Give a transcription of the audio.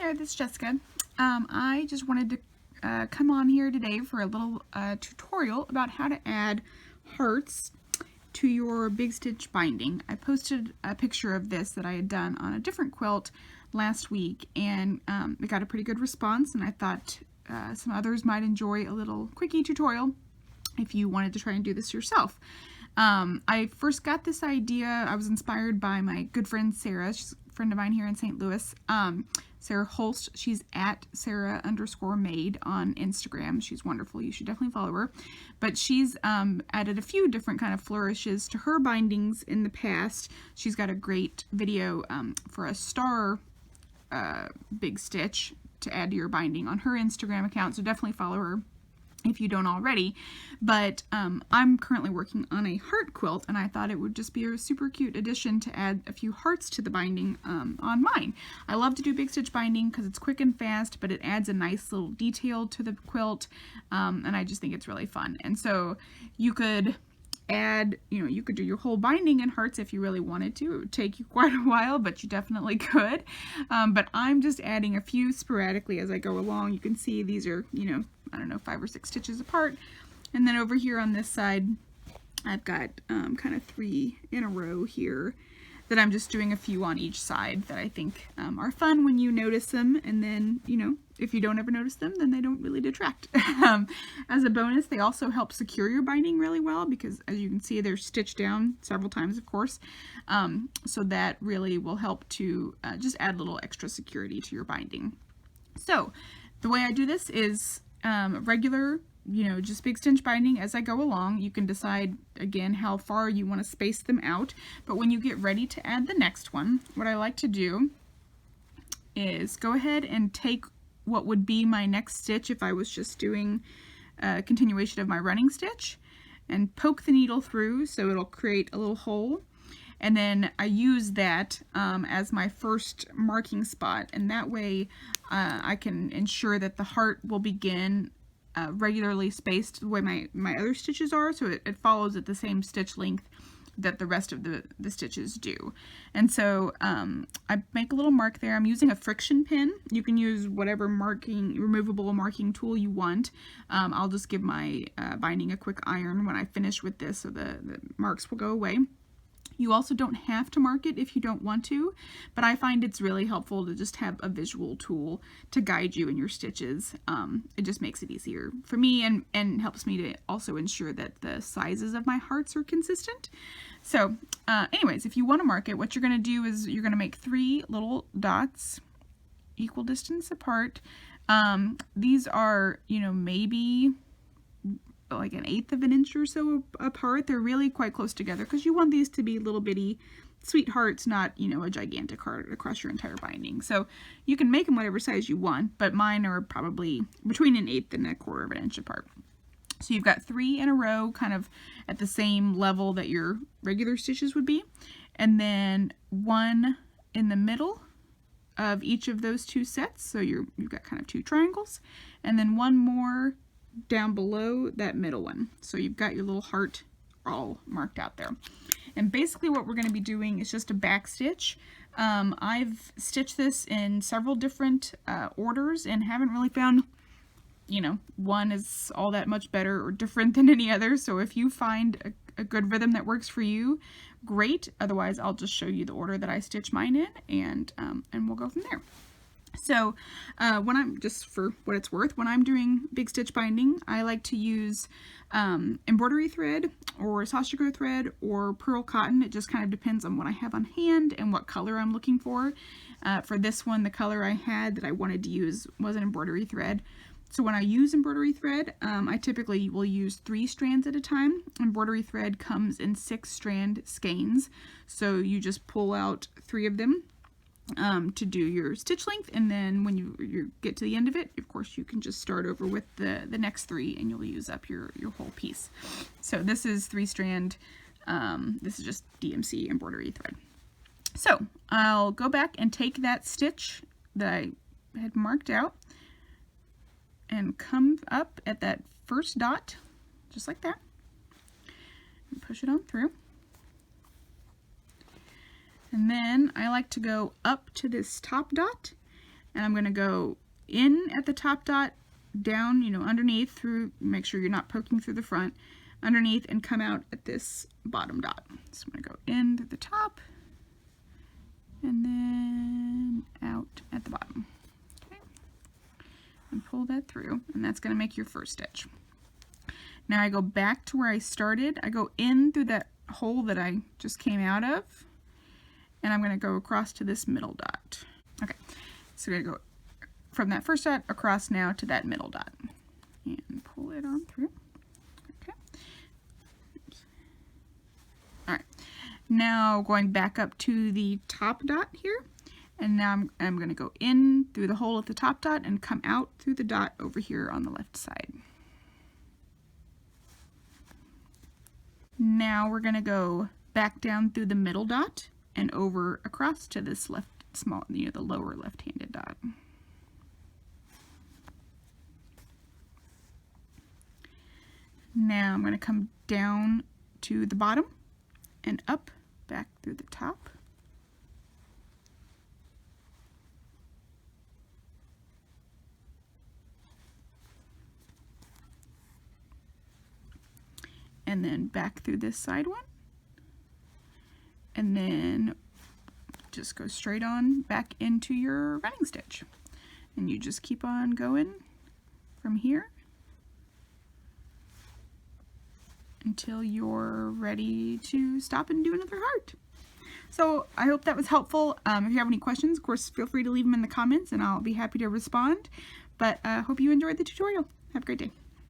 there, this is Jessica. I just wanted to come on here today for a little tutorial about how to add hearts to your big stitch binding. I posted a picture of this that I had done on a different quilt last week, and it got a pretty good response, and I thought some others might enjoy a little quickie tutorial if you wanted to try and do this yourself. I first got this idea, I was inspired by my good friend Sarah. She's a friend of mine here in St. Louis. Sarah Holst, she's at Sarah_made on Instagram. She's wonderful. You should definitely follow her. But she's added a few different kind of flourishes to her bindings in the past. She's got a great video for a star big stitch to add to your binding on her Instagram account, so definitely follow her if you don't already. But I'm currently working on a heart quilt, and I thought it would just be a super cute addition to add a few hearts to the binding on mine. I love to do big stitch binding because it's quick and fast, but it adds a nice little detail to the quilt, and I just think it's really fun. And so you could add, you could do your whole binding in hearts if you really wanted to. It would take you quite a while, but you definitely could. But I'm just adding a few sporadically as I go along. You can see these are, I don't know, 5 or 6 stitches apart. And then over here on this side, I've got kind of 3 in a row here that I'm just doing a few on each side that I think are fun when you notice them. And then, if you don't ever notice them, then they don't really detract. As a bonus, they also help secure your binding really well because, as you can see, they're stitched down several times, of course. So that really will help to just add a little extra security to your binding. So the way I do this is regular, just big stitch binding as I go along. You can decide, again, how far you want to space them out. But when you get ready to add the next one, what I like to do is go ahead and take what would be my next stitch if I was just doing a continuation of my running stitch and poke the needle through so it'll create a little hole. And then I use that as my first marking spot, and that way I can ensure that the heart will begin regularly spaced the way my other stitches are, so it follows at the same stitch length that the rest of the stitches do. And so I make a little mark there. I'm using a friction pin. You can use whatever removable marking tool you want. I'll just give my binding a quick iron when I finish with this so the marks will go away. You also don't have to mark it if you don't want to, but I find it's really helpful to just have a visual tool to guide you in your stitches. It just makes it easier for me and helps me to also ensure that the sizes of my hearts are consistent. So anyways, if you want to mark it, what you're going to do is you're going to make 3 little dots equal distance apart. These are, maybe like 1/8 of an inch or so apart. They're really quite close together because you want these to be little bitty sweet hearts, not, a gigantic heart across your entire binding. So you can make them whatever size you want, but mine are probably between 1/8 and 1/4 of an inch apart. So you've got 3 in a row, kind of at the same level that your regular stitches would be, and then 1 in the middle of each of those 2 sets. So you've got kind of 2 triangles, and then 1 more down below that middle one. So you've got your little heart all marked out there. And basically what we're going to be doing is just a back stitch. I've stitched this in several different orders and haven't really found, one is all that much better or different than any other. So if you find a good rhythm that works for you, great. Otherwise, I'll just show you the order that I stitch mine in, and we'll go from there. So when I'm, just for what it's worth, when I'm doing big stitch binding, I like to use embroidery thread or Sashiko thread or pearl cotton. It just kind of depends on what I have on hand and what color I'm looking for. For this one, the color I had that I wanted to use was an embroidery thread. So when I use embroidery thread, I typically will use 3 strands at a time. Embroidery thread comes in 6-strand skeins, so you just pull out 3 of them to do your stitch length, and then when you get to the end of it, of course, you can just start over with the next 3 and you'll use up your whole piece. So this is 3-strand, this is just DMC embroidery thread. So I'll go back and take that stitch that I had marked out and come up at that first dot, just like that, and push it on through. And then I like to go up to this top dot and I'm going to go in at the top dot, down, you know, underneath, through, make sure you're not poking through the front, underneath, and come out at this bottom dot. So I'm going to go in through the top and then out at the bottom. Okay, and pull that through, and that's going to make your first stitch. Now I go back to where I started. I go in through that hole that I just came out of, and I'm going to go across to this middle dot. Okay, so we're going to go from that first dot across now to that middle dot and pull it on through. Okay. Oops. All right. Now going back up to the top dot here, and now I'm going to go in through the hole at the top dot and come out through the dot over here on the left side. Now we're going to go back down through the middle dot and over across to this left small, you know, the lower left-handed dot. Now I'm going to come down to the bottom and up back through the top. And then back through this side one, and then just go straight on back into your running stitch, and you just keep on going from here until you're ready to stop and do another heart. So I hope that was helpful. If you have any questions, of course, feel free to leave them in the comments and I'll be happy to respond. But I hope you enjoyed the tutorial. Have a great day.